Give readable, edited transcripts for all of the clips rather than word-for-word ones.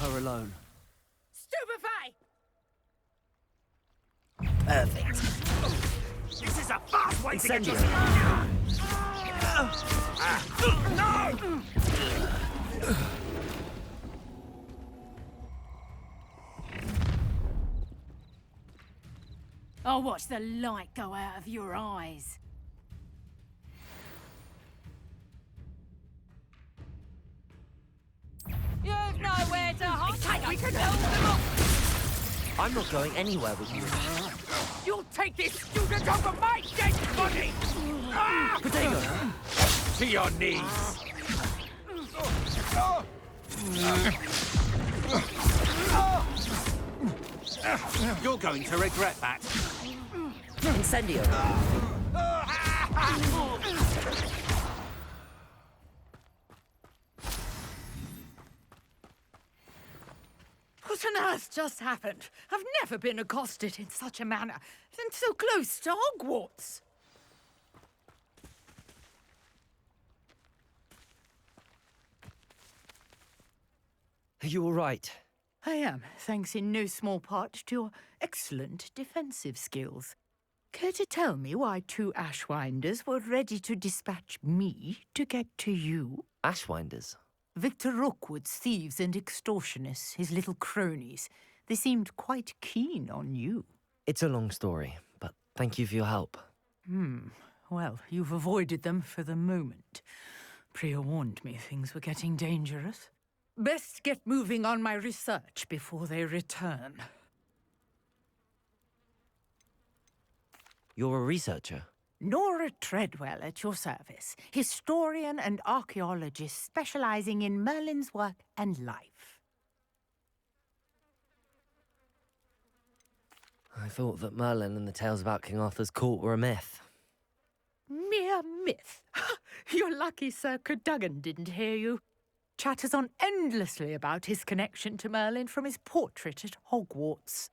her alone. Stupefy! Perfect. This is a fast way to get Incendio. No! I'll watch the light go out of your eyes. You've nowhere to hide. We can hold them up. I'm not going anywhere with you. You'll take this student over my dead body! Ah! Potato! To your knees! You're going to regret that. Incendio! What on earth just happened? I've never been accosted in such a manner, and so close to Hogwarts. Are you all right? I am, thanks in no small part to your excellent defensive skills. Care to tell me why two Ashwinders were ready to dispatch me to get to you? Ashwinders? Victor Rookwood's thieves and extortionists, his little cronies. They seemed quite keen on you. It's a long story, but thank you for your help. Well, you've avoided them for the moment. Priya warned me things were getting dangerous. Best get moving on my research before they return. You're a researcher? Nora Treadwell at your service, historian and archaeologist specializing in Merlin's work and life. I thought that Merlin and the tales about King Arthur's court were a myth. Mere myth. You're lucky Sir Cadogan didn't hear you. Chatters on endlessly about his connection to Merlin from his portrait at Hogwarts.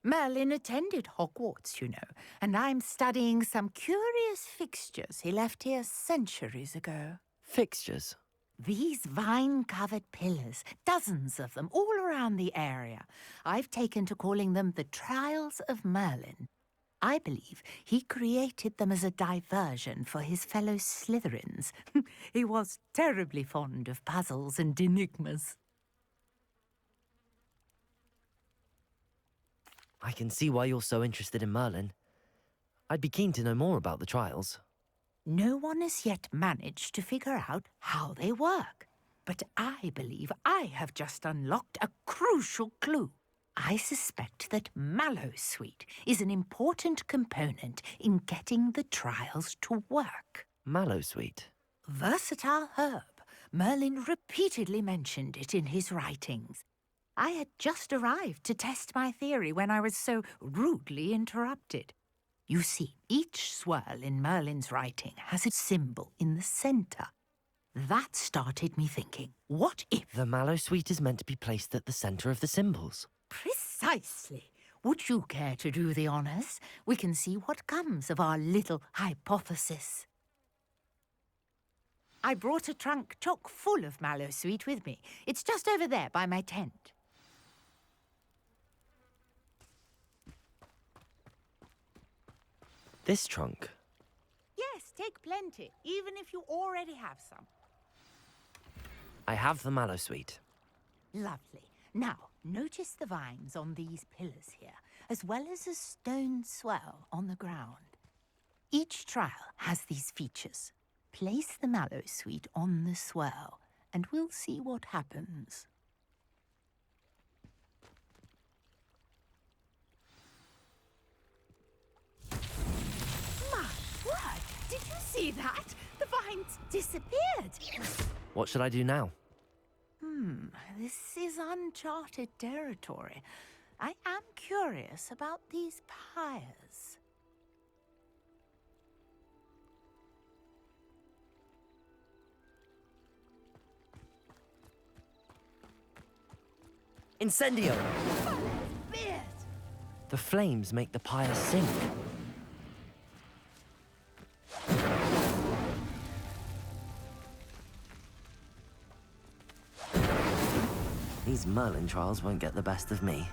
Merlin attended Hogwarts, you know, and I'm studying some curious fixtures he left here centuries ago. Fixtures? These vine-covered pillars, dozens of them, all around the area. I've taken to calling them the Trials of Merlin. I believe he created them as a diversion for his fellow Slytherins. He was terribly fond of puzzles and enigmas. I can see why you're so interested in Merlin. I'd be keen to know more about the trials. No one has yet managed to figure out how they work. But I believe I have just unlocked a crucial clue. I suspect that Mallowsweet is an important component in getting the trials to work. Mallowsweet? Versatile herb. Merlin repeatedly mentioned it in his writings. I had just arrived to test my theory when I was so rudely interrupted. You see, each swirl in Merlin's writing has a symbol in the centre. That started me thinking, what if... The Mallowsweet is meant to be placed at the centre of the symbols. Precisely. Would you care to do the honours? We can see what comes of our little hypothesis. I brought a trunk chock full of Mallowsweet with me. It's just over there by my tent. This trunk? Yes, take plenty, even if you already have some. I have the Mallowsweet. Lovely. Now, notice the vines on these pillars here, as well as a stone swell on the ground. Each trial has these features. Place the Mallowsweet on the swell, and we'll see what happens. My word! Did you see that? The vines disappeared. What should I do now? This is uncharted territory. I am curious about these pyres. Incendio! Beard! The flames make the pyre sink. These Merlin trials won't get the best of me.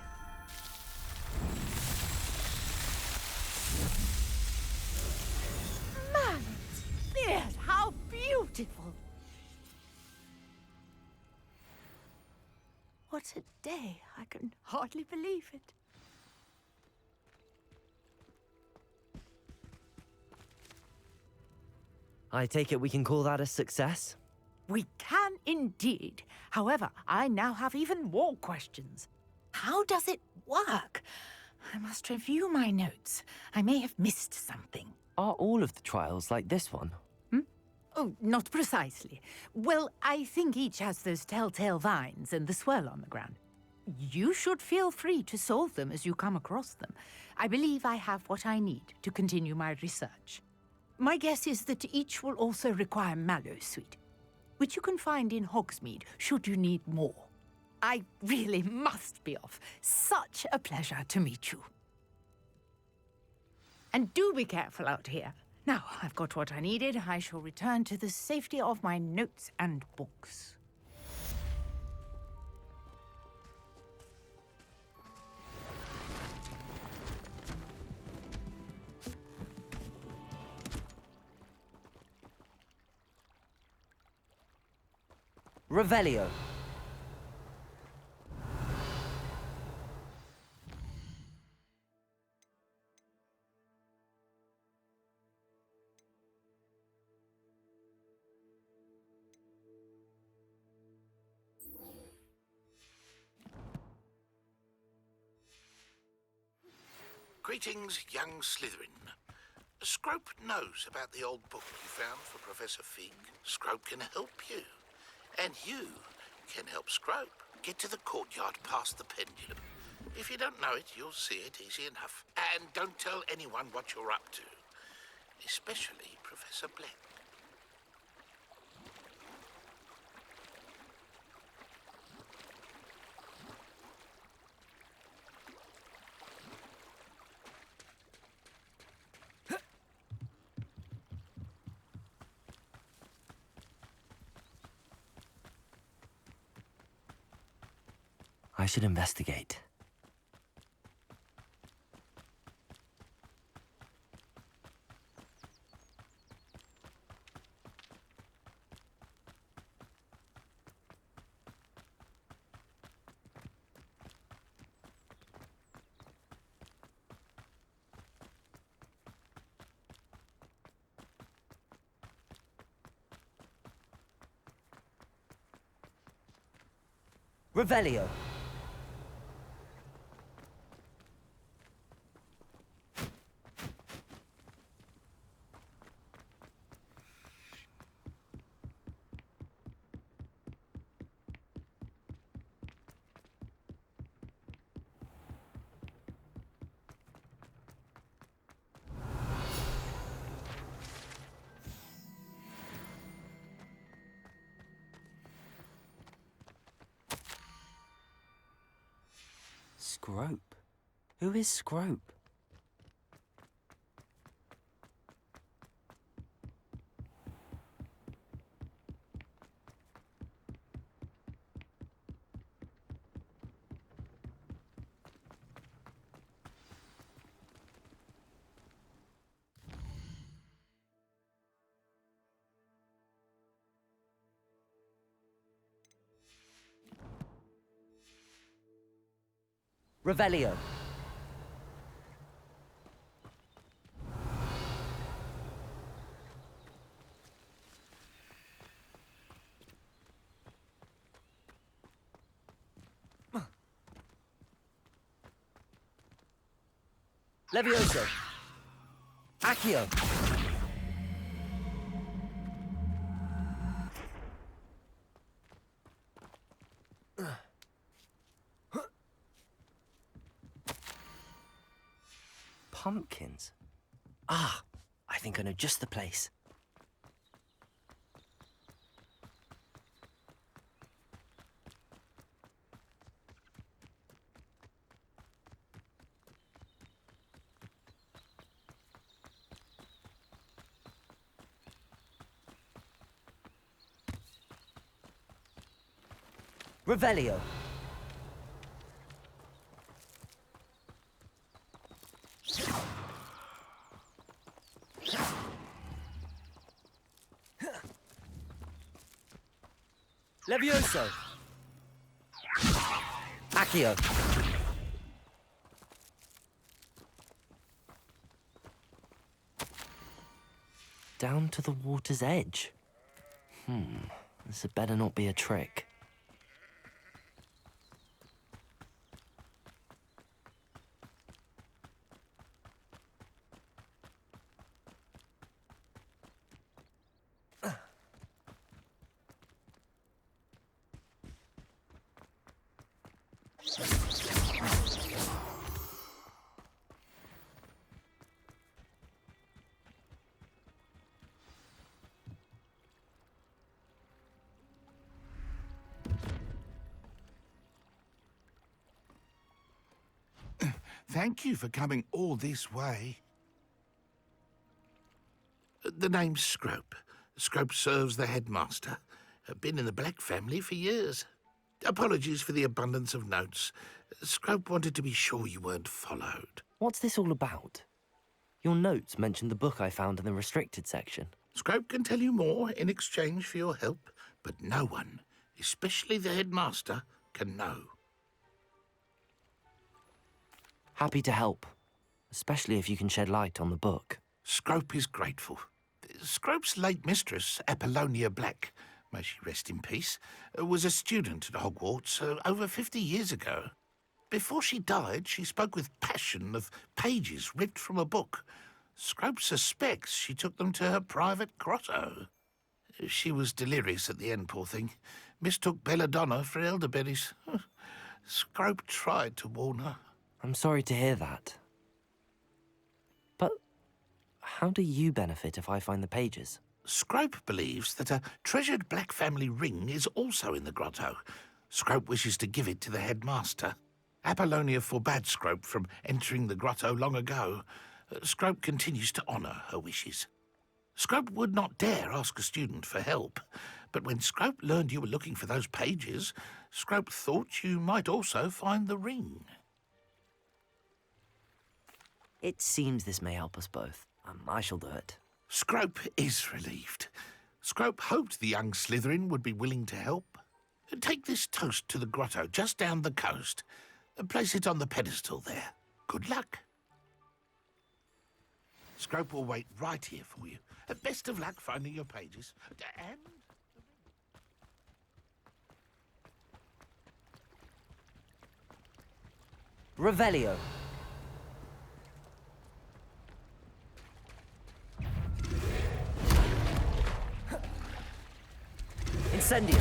Merlin's beard, how beautiful! What a day, I can hardly believe it. I take it we can call that a success? We can indeed. However, I now have even more questions. How does it work? I must review my notes. I may have missed something. Are all of the trials like this one? Oh, not precisely. Well, I think each has those telltale vines and the swirl on the ground. You should feel free to solve them as you come across them. I believe I have what I need to continue my research. My guess is that each will also require mallowsweet, which you can find in Hogsmeade should you need more. I really must be off. Such a pleasure to meet you. And do be careful out here. Now, I've got what I needed. I shall return to the safety of my notes and books. Revelio. Greetings, young Slytherin. Scrope knows about the old book you found for Professor Fig. Scrope can help you. And you can help Scrope get to the courtyard past the pendulum. If you don't know it, you'll see it easy enough. And don't tell anyone what you're up to. Especially Professor Black. I should investigate. Revelio. Scrope? Who is Scrope? Revelio. Levioso. Accio. Pumpkins. Ah, I think I know just the place. Revelio. Levioso! Accio! Down to the water's edge. This had better not be a trick. Thank you for coming all this way. The name's Scrope. Scrope serves the headmaster. Been in the Black family for years. Apologies for the abundance of notes. Scrope wanted to be sure you weren't followed. What's this all about? Your notes mentioned the book I found in the restricted section. Scrope can tell you more in exchange for your help, but no one, especially the headmaster, can know. Happy to help, especially if you can shed light on the book. Scrope is grateful. Scrope's late mistress, Apollonia Black, may she rest in peace, was a student at Hogwarts over 50 years ago. Before she died, she spoke with passion of pages ripped from a book. Scrope suspects she took them to her private grotto. She was delirious at the end, poor thing. Mistook belladonna for elderberries. Scrope tried to warn her. I'm sorry to hear that. But how do you benefit if I find the pages? Scrope believes that a treasured Black family ring is also in the grotto. Scrope wishes to give it to the headmaster. Apollonia forbade Scrope from entering the grotto long ago. Scrope continues to honour her wishes. Scrope would not dare ask a student for help, but when Scrope learned you were looking for those pages, Scrope thought you might also find the ring. It seems this may help us both. I shall do it. Scrope is relieved. Scrope hoped the young Slytherin would be willing to help. Take this toast to the grotto just down the coast. Place it on the pedestal there. Good luck. Scrope will wait right here for you. Best of luck finding your pages. And... Revelio. Incendio.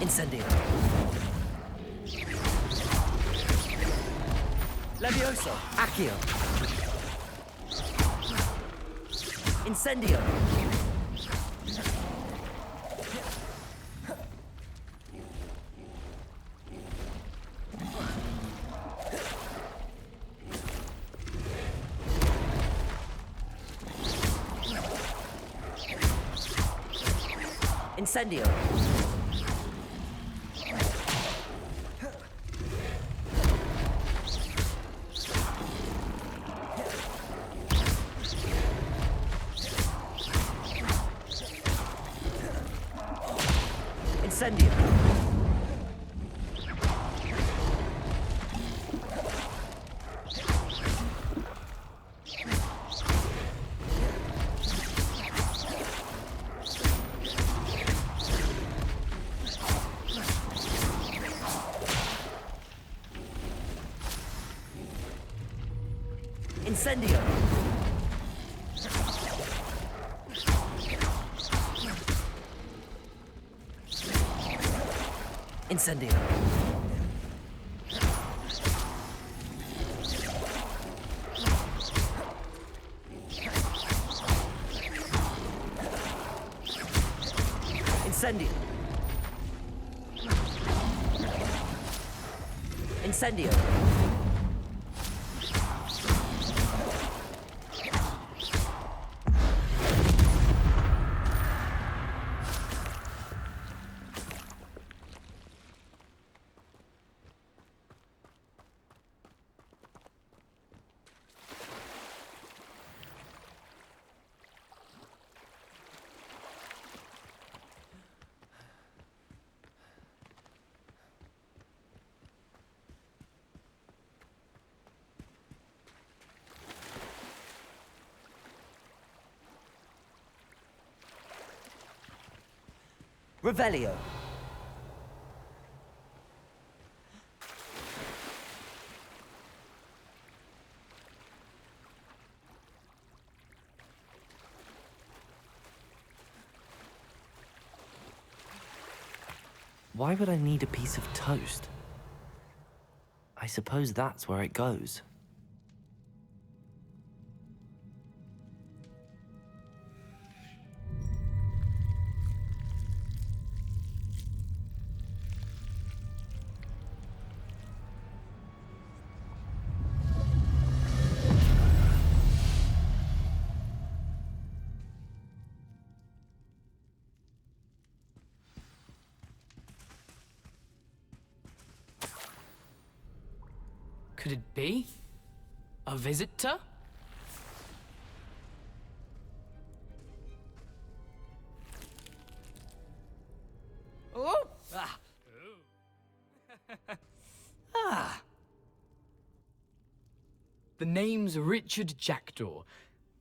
Incendio. Levioso. Accio. Incendio. Incendio. Incendio. Incendio. Incendio. Incendio! Incendio! Revelio. Why would I need a piece of toast? I suppose that's where it goes. Could it be? A visitor? Oh! Ah! Ah! The name's Richard Jackdaw.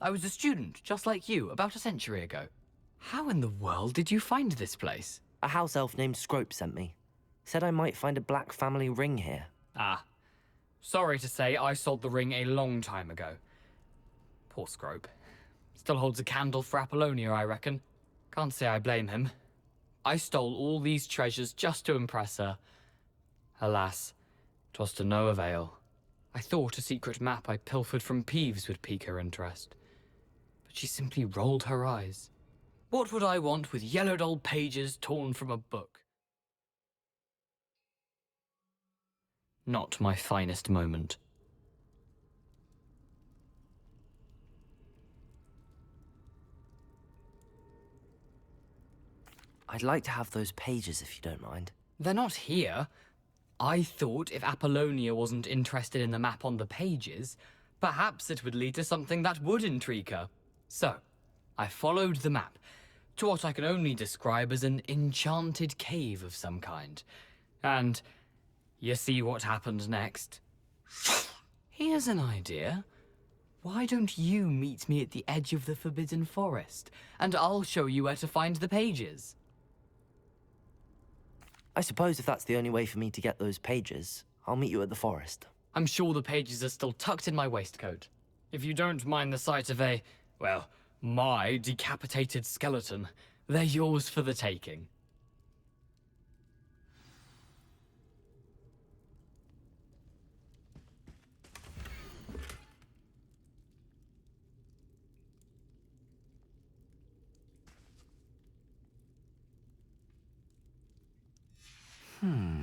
I was a student, just like you, about a century ago. How in the world did you find this place? A house elf named Scrope sent me. Said I might find a black family ring here. Ah. Sorry to say, I sold the ring a long time ago. Poor Scrope. Still holds a candle for Apollonia, I reckon. Can't say I blame him. I stole all these treasures just to impress her. Alas, 'twas to no avail. I thought a secret map I pilfered from Peeves would pique her interest. But she simply rolled her eyes. What would I want with yellowed old pages torn from a book? Not my finest moment. I'd like to have those pages if you don't mind. They're not here. I thought if Apollonia wasn't interested in the map on the pages, perhaps it would lead to something that would intrigue her. So, I followed the map to what I can only describe as an enchanted cave of some kind. And you see what happened next? Here's an idea. Why don't you meet me at the edge of the Forbidden Forest, and I'll show you where to find the pages? I suppose if that's the only way for me to get those pages, I'll meet you at the forest. I'm sure the pages are still tucked in my waistcoat. If you don't mind the sight of a, well, my decapitated skeleton, they're yours for the taking.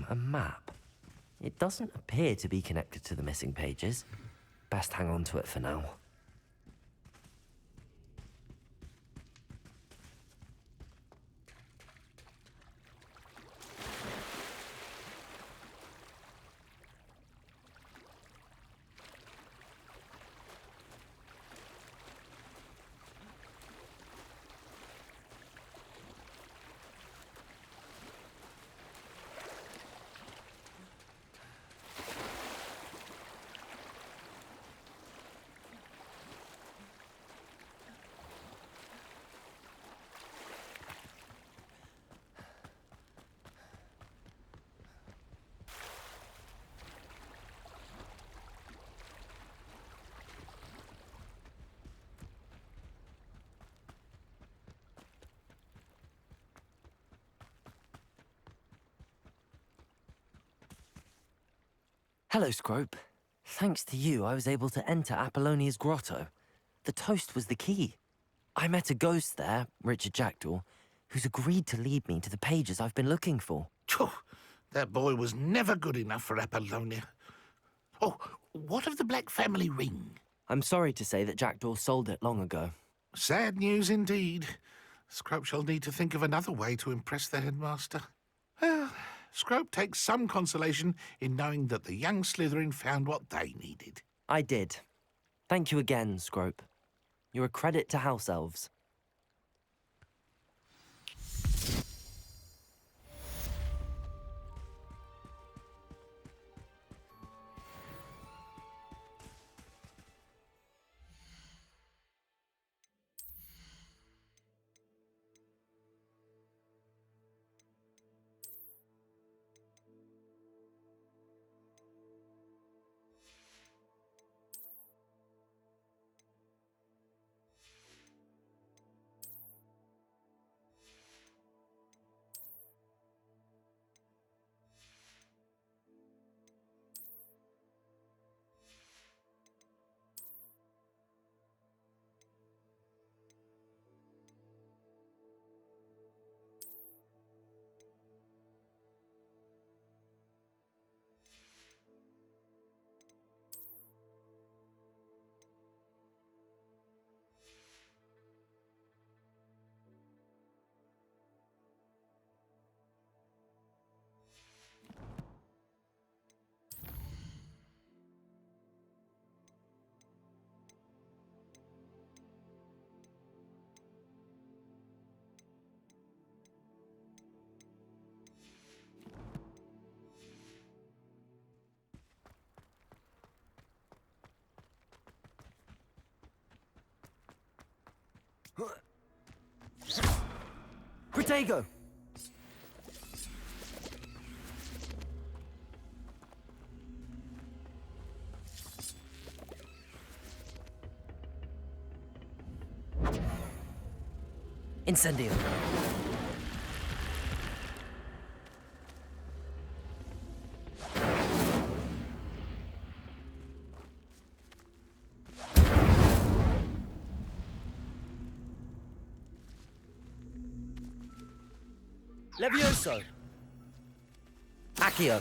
A map. It doesn't appear to be connected to the missing pages. Best hang on to it for now. Hello, Scrope. Thanks to you, I was able to enter Apollonia's grotto. The toast was the key. I met a ghost there, Richard Jackdaw. who's agreed to lead me to the pages I've been looking for. Phew, that boy was never good enough for Apollonia. Oh, what of the Black family ring? I'm sorry to say that Jackdaw sold it long ago. Sad news indeed. Scrope shall need to think of another way to impress the headmaster. Well, Scrope takes some consolation in knowing that the young Slytherin found what they needed. I did. Thank you again, Scrope. You're a credit to House Elves. Protego! Incendio. Levioso. Accio.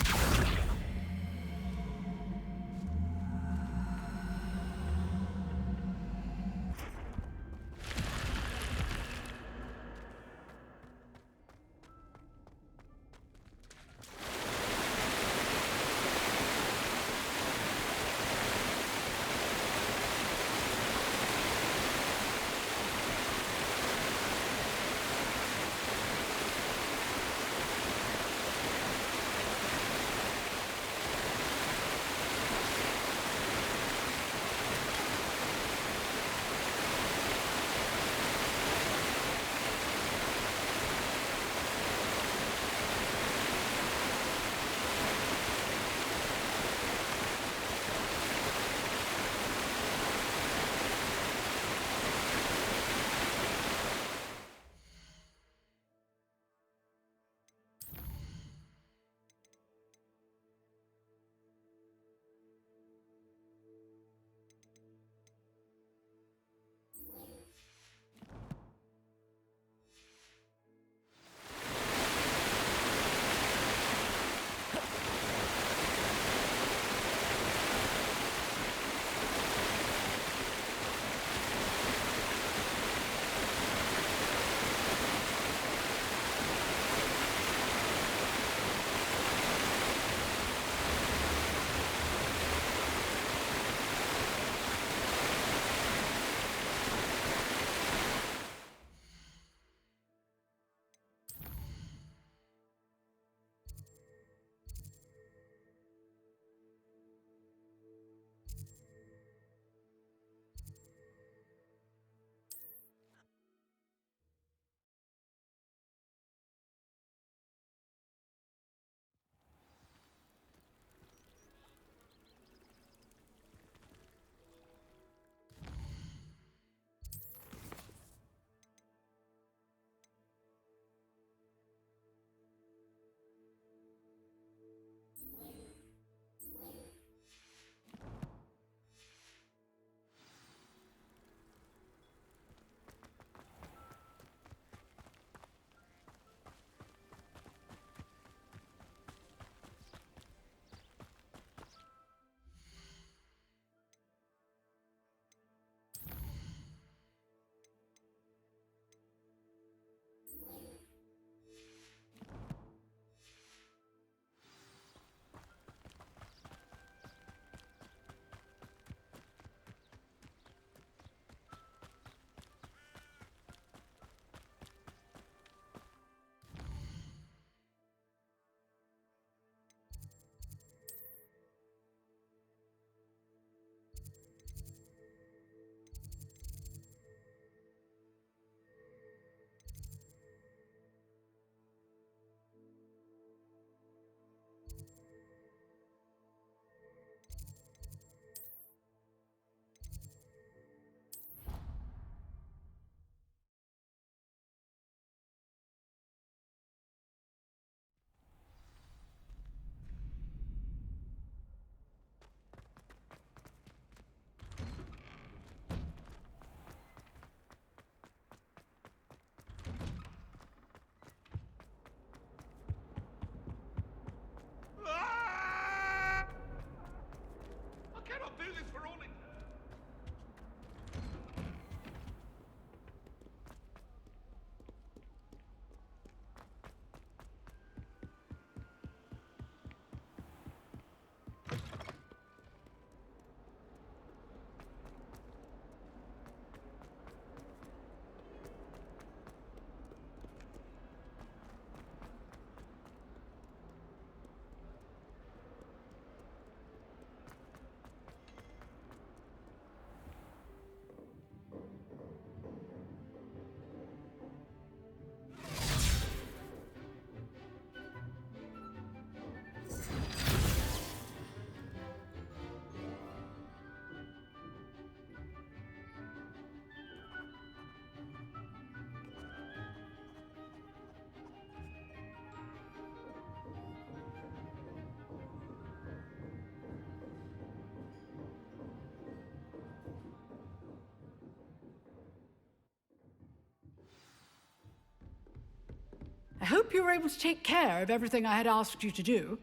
I hope you were able to take care of everything I had asked you to do.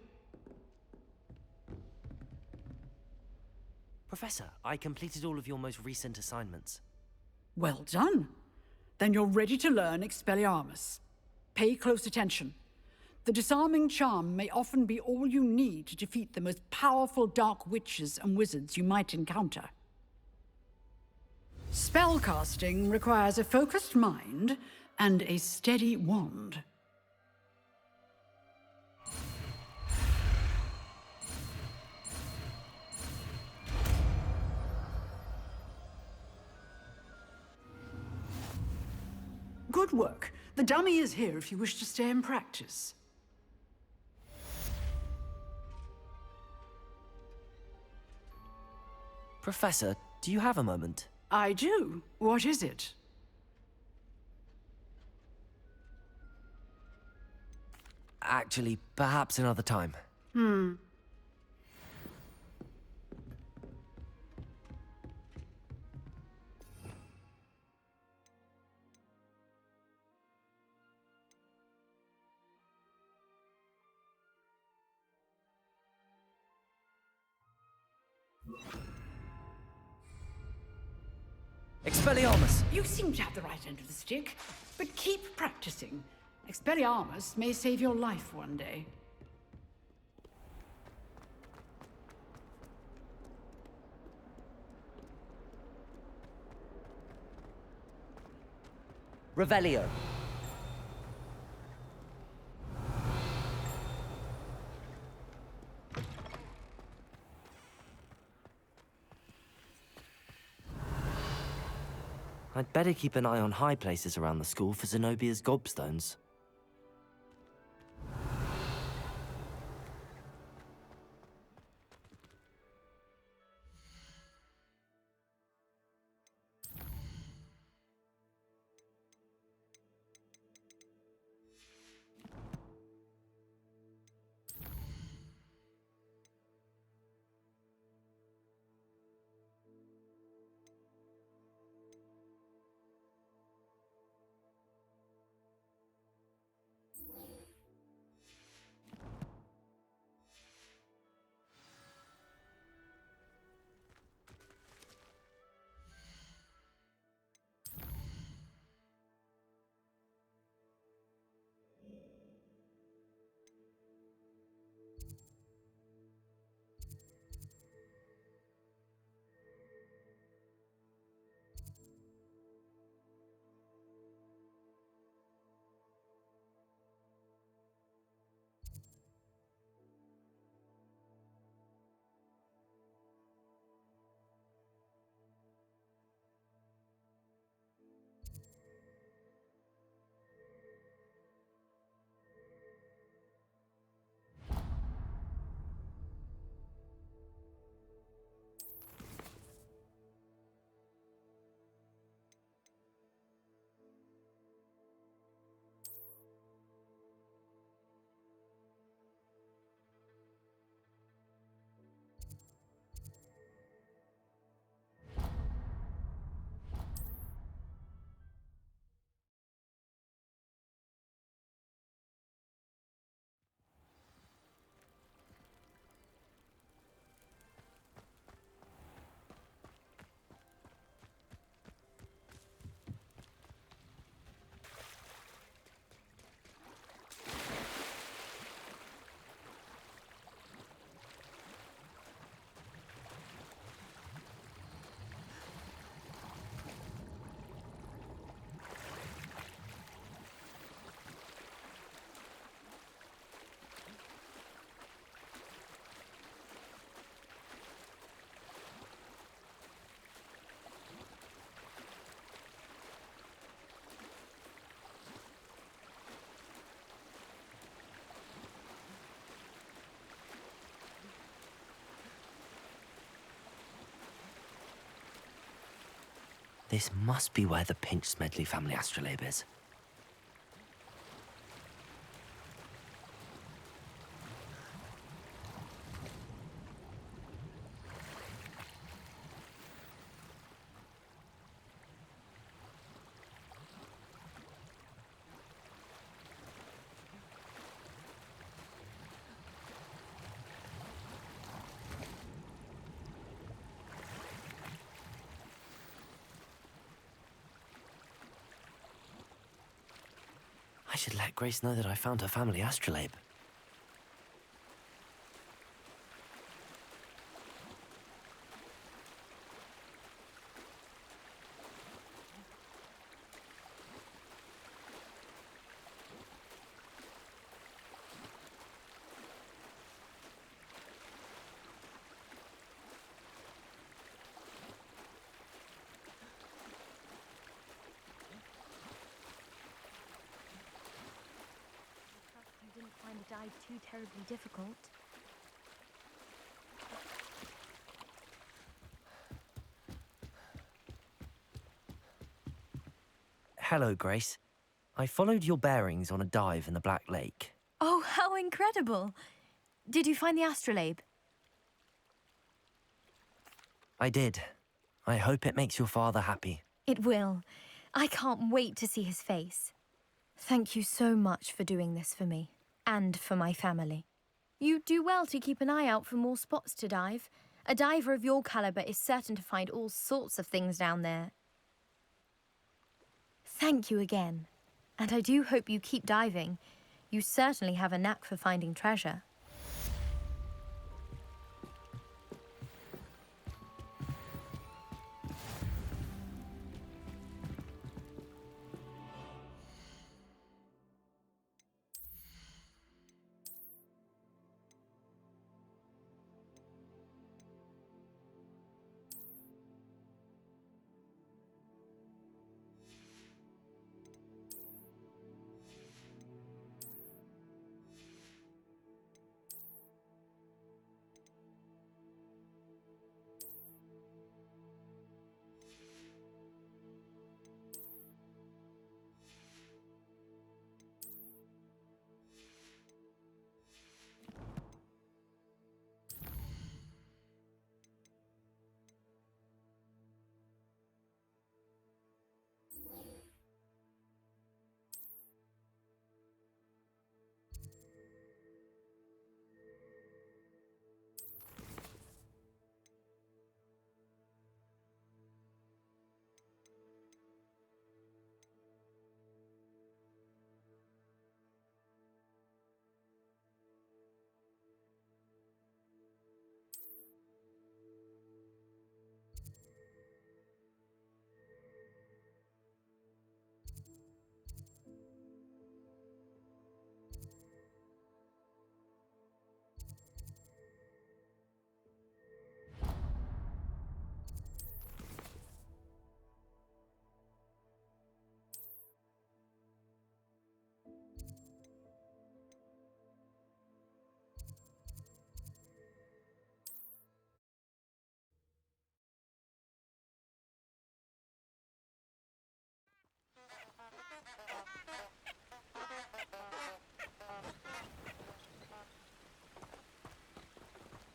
Professor, I completed all of your most recent assignments. Well done. Then you're ready to learn Expelliarmus. Pay close attention. The disarming charm may often be all you need to defeat the most powerful dark witches and wizards you might encounter. Spellcasting requires a focused mind and a steady wand. Good work. The dummy is here if you wish to stay and practice. Professor, do you have a moment? I do. What is it? Actually, perhaps another time. Expelliarmus! You seem to have the right end of the stick, but keep practicing. Expelliarmus may save your life one day. Revelio. I'd better keep an eye on high places around the school for Zenobia's gobstones. This must be where the Pinch-Smedley family astrolabe is. I should let Grace know that I found her family astrolabe. I didn't find the dive too terribly difficult. Hello, Grace. I followed your bearings on a dive in the Black Lake. Oh, how incredible! Did you find the astrolabe? I did. I hope it makes your father happy. It will. I can't wait to see his face. Thank you so much for doing this for me, and for my family. You do well to keep an eye out for more spots to dive. A diver of your caliber is certain to find all sorts of things down there. Thank you again. And I do hope you keep diving. You certainly have a knack for finding treasure.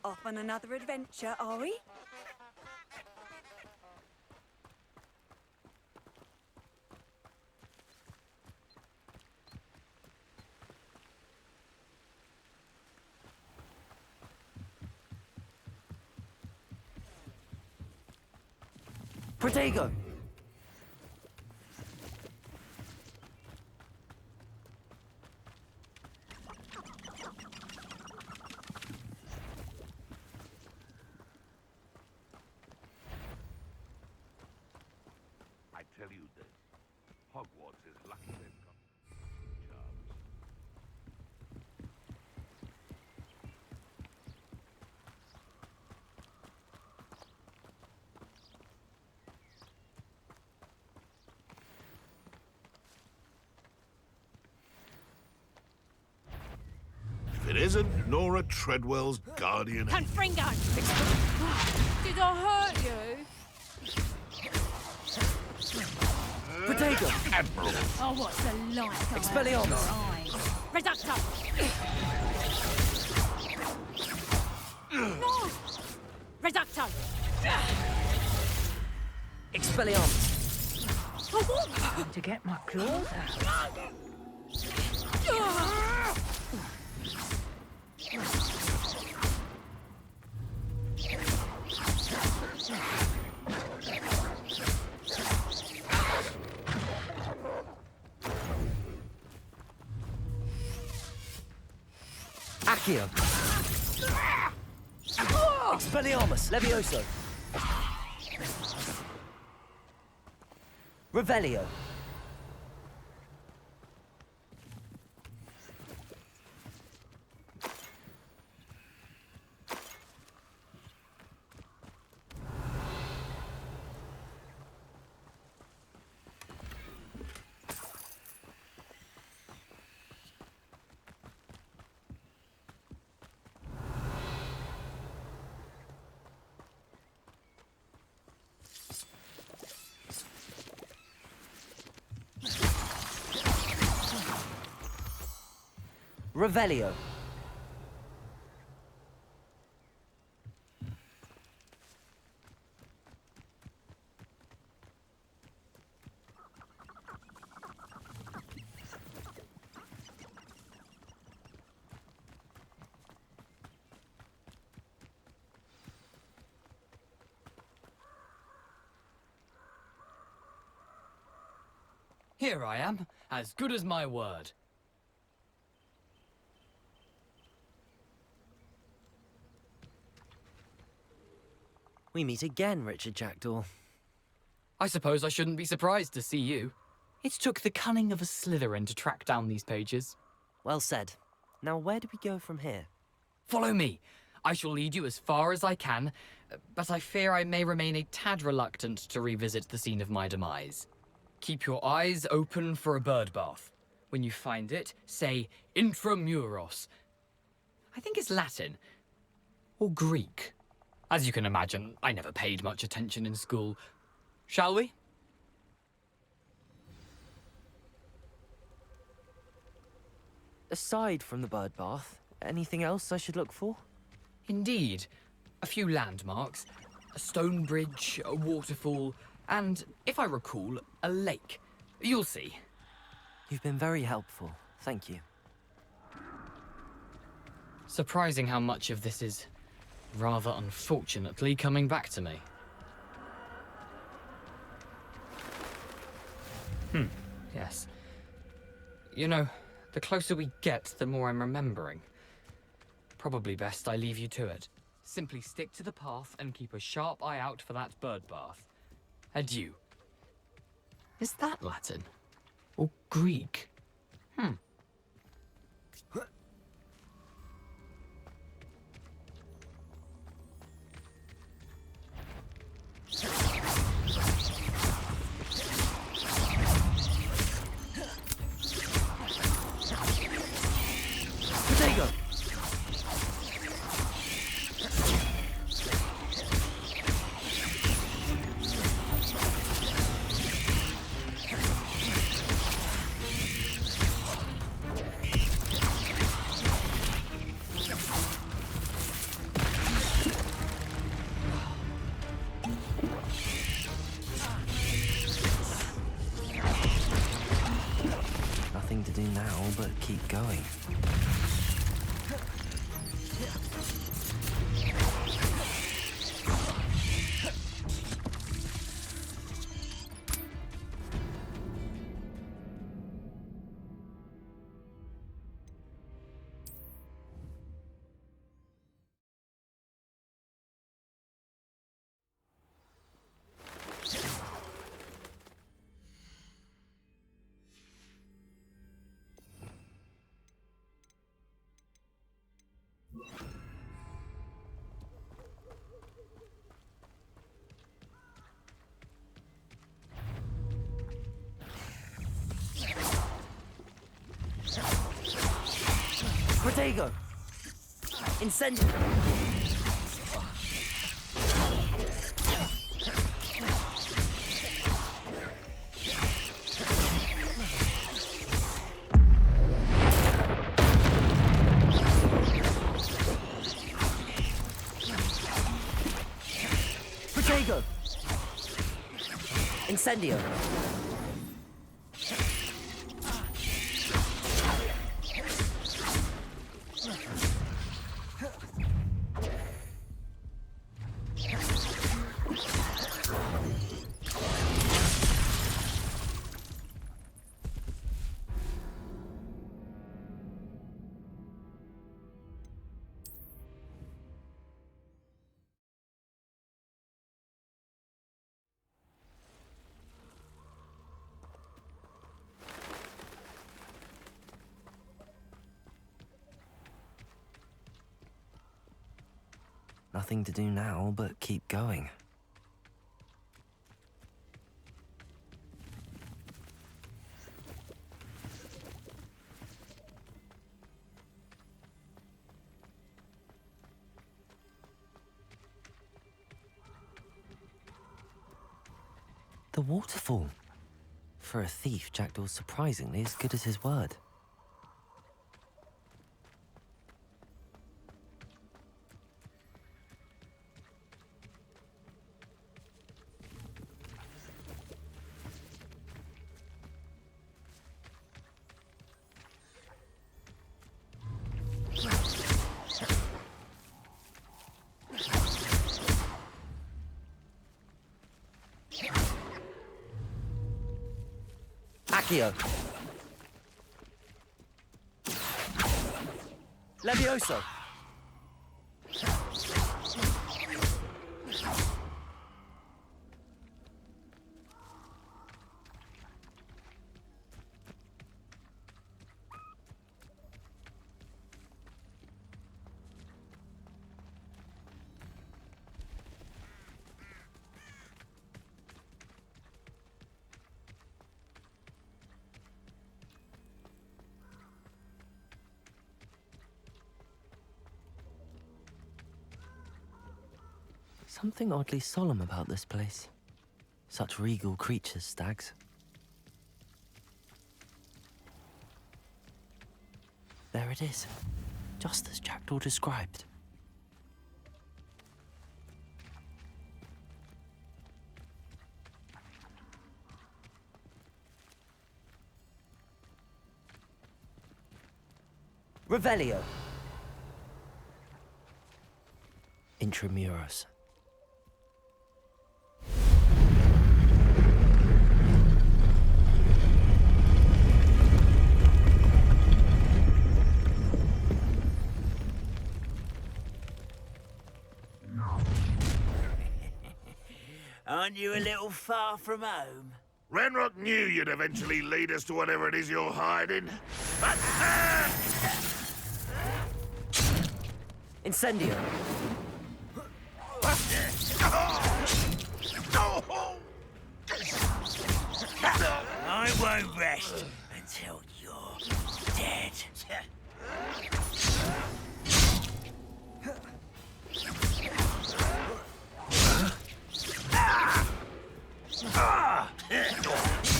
Off on another adventure, are we? Protego! I tell you this, Hogwarts is lucky they've got charms. If it isn't Nora Treadwell's guardian... Confringo! Did I hurt you? Protego! Admiral! Oh, what's the light? Expelliarmus! Reducto! No! Reducto! Expelliarmus! I want To get my claws out. Accio. Expelliarmus, Levioso. Revelio. Revelio. Here I am, as good as my word. We meet again, Richard Jackdaw. I suppose I shouldn't be surprised to see you. It took the cunning of a Slytherin to track down these pages. Well said. Now where do we go from here? Follow me. I shall lead you as far as I can, but I fear I may remain a tad reluctant to revisit the scene of my demise. Keep your eyes open for a bird bath. When you find it, say intramuros. I think it's Latin. Or Greek. As you can imagine, I never paid much attention in school. Shall we? Aside from the bird bath, anything else I should look for? Indeed. A few landmarks. A stone bridge, a waterfall, and, if I recall, a lake. You'll see. You've been very helpful. Thank you. Surprising how much of this is, rather unfortunately, coming back to me. Yes. You know, the closer we get, the more I'm remembering. Probably best I leave you to it. Simply stick to the path and keep a sharp eye out for that bird bath. Adieu. Is that Latin? Or Greek? Potato! Nothing to do now but keep going. Protego! Incendio! Protego! Incendio! Nothing to do now but keep going. The waterfall. For a thief, Jackdaw's surprisingly as good as his word. Accio. Levioso. Something oddly solemn about this place. Such regal creatures, stags. There it is, just as Jackdaw described. Revelio. Intramuros. Aren't you a little far from home? Ranrock knew you'd eventually lead us to whatever it is you're hiding. Incendio. I won't rest until you're dead.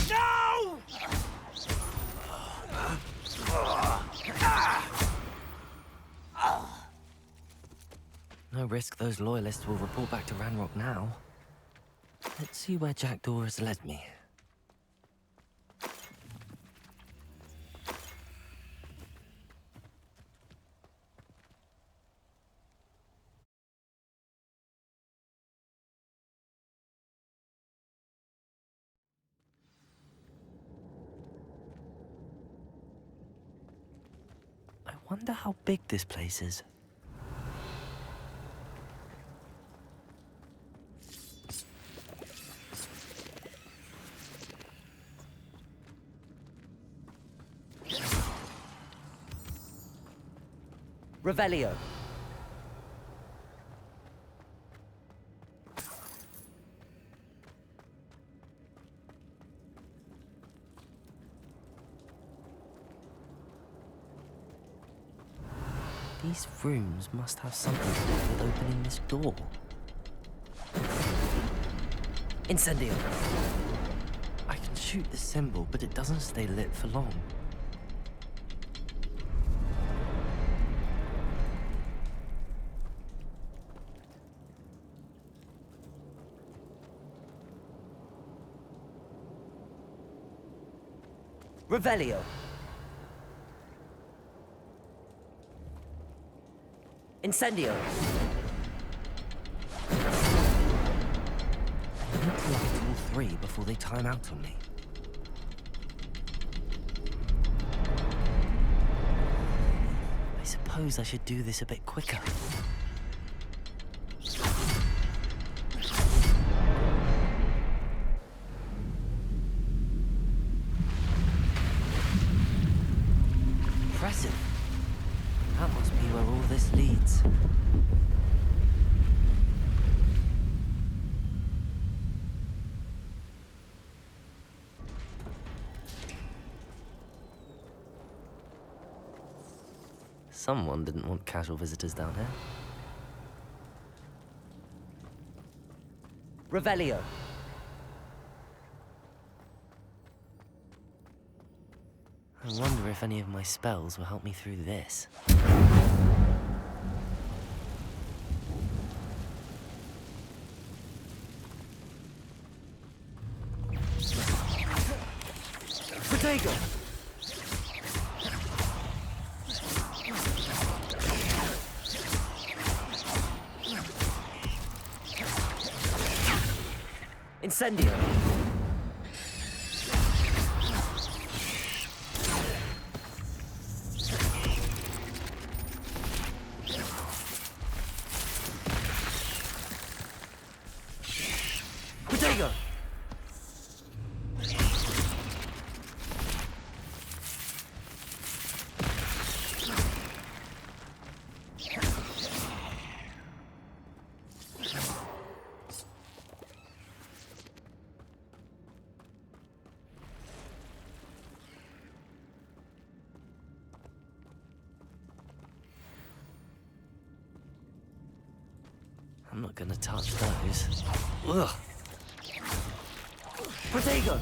No! No risk those loyalists will report back to Ranrock now. Let's see where Jackdaw has led me. I wonder how big this place is. Revelio. These rooms must have something to do with opening this door. Incendio. I can shoot the symbol, but it doesn't stay lit for long. Revelio. Incendio. I need to light all three before they time out on me. I suppose I should do this a bit quicker. Impressive. That must be where all this leads. Someone didn't want casual visitors down here. Revelio. I wonder if any of my spells will help me through this. Protego! Incendio! Protego! I'm not gonna touch those. Ugh! Protego!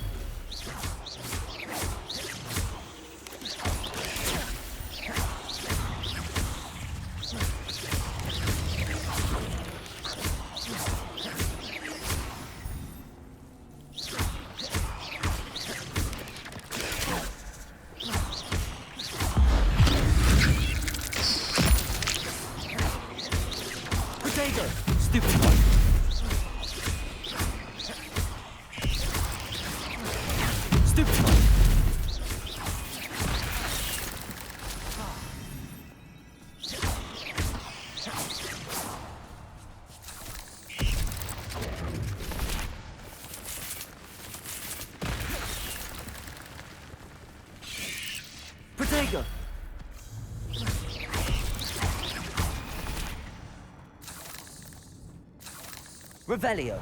Protego! Stupid one! Stupid one! Protego! Revelio.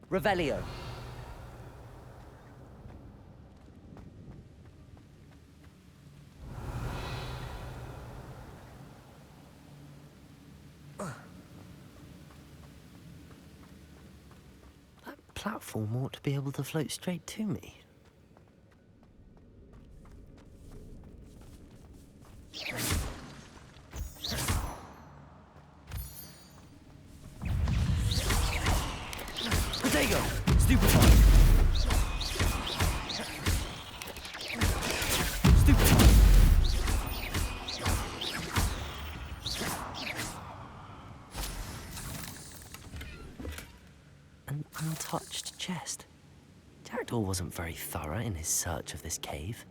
Revelio. That platform ought to be able to float straight to me. Protego! Stupefy! Stupefy! An untouched chest. Jackdaw wasn't very thorough in his search of this cave.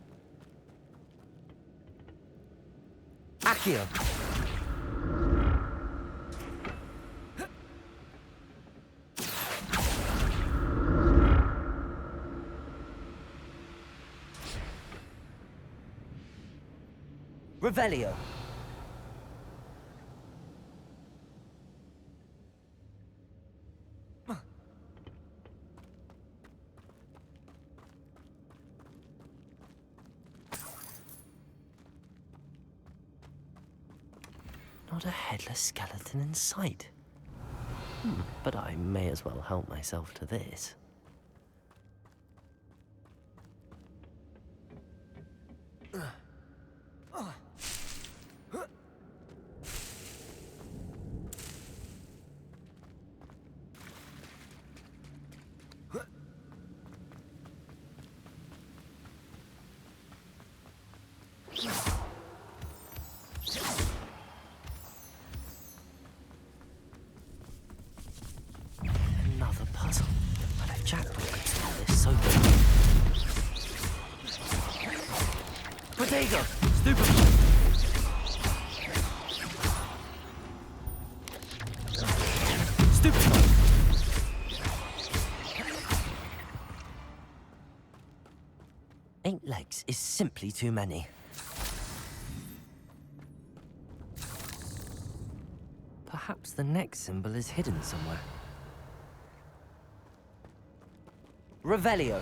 Accio! Revelio. Not a headless skeleton in sight. But I may as well help myself to this. Protego! Stupefy! Stupefy! 8 legs is simply too many. Perhaps the next symbol is hidden somewhere. Revelio.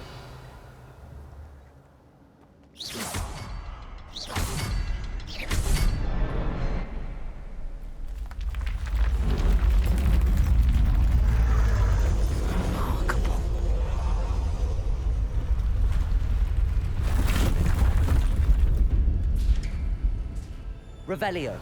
Remarkable. Revelio.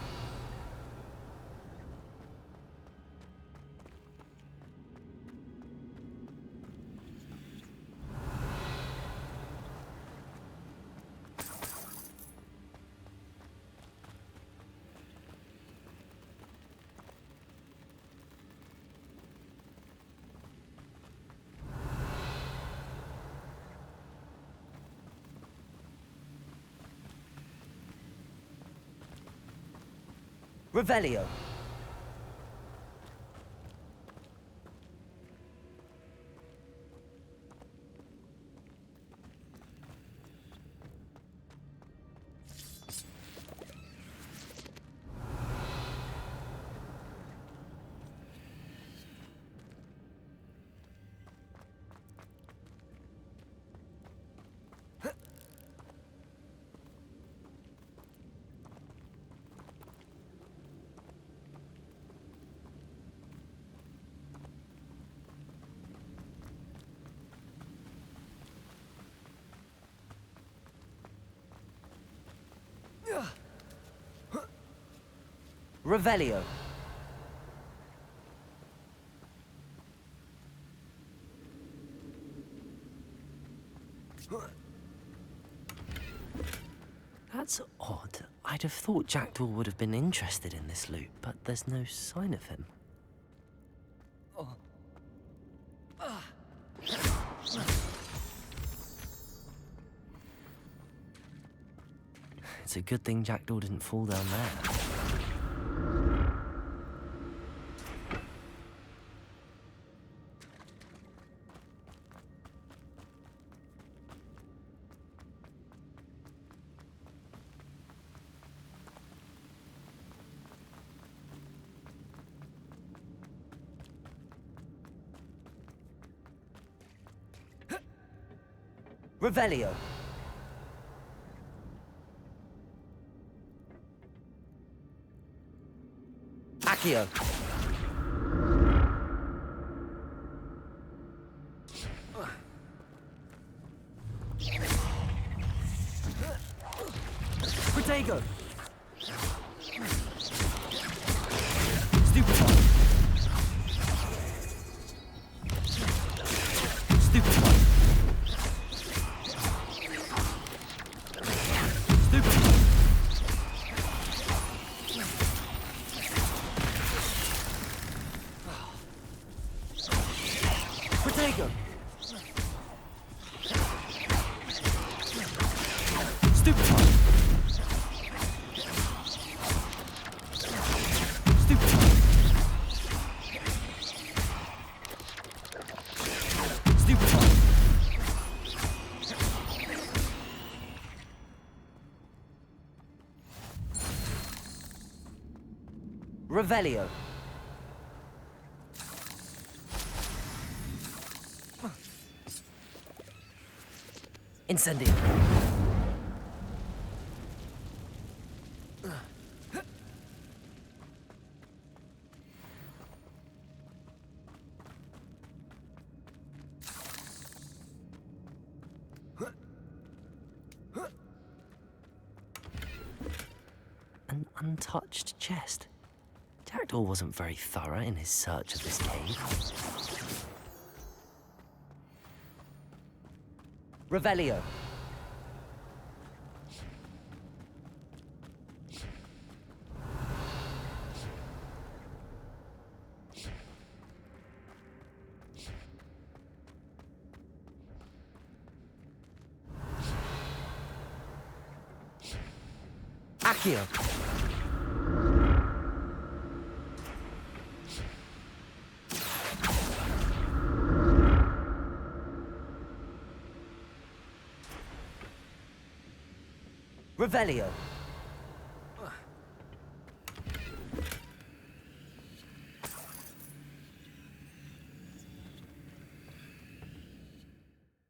Revelio. Revelio. That's odd. I'd have thought Jackdaw would have been interested in this loot, but there's no sign of him. It's a good thing Jackdaw didn't fall down there. Revelio. Accio. Protego. Stupefy. Stupefy. Protego. Stupefy. Stupefy. Stupefy. Revelio. Incendio. An untouched chest. Jackdaw wasn't very thorough in his search of this cave. Revelio. Accio. Revelio.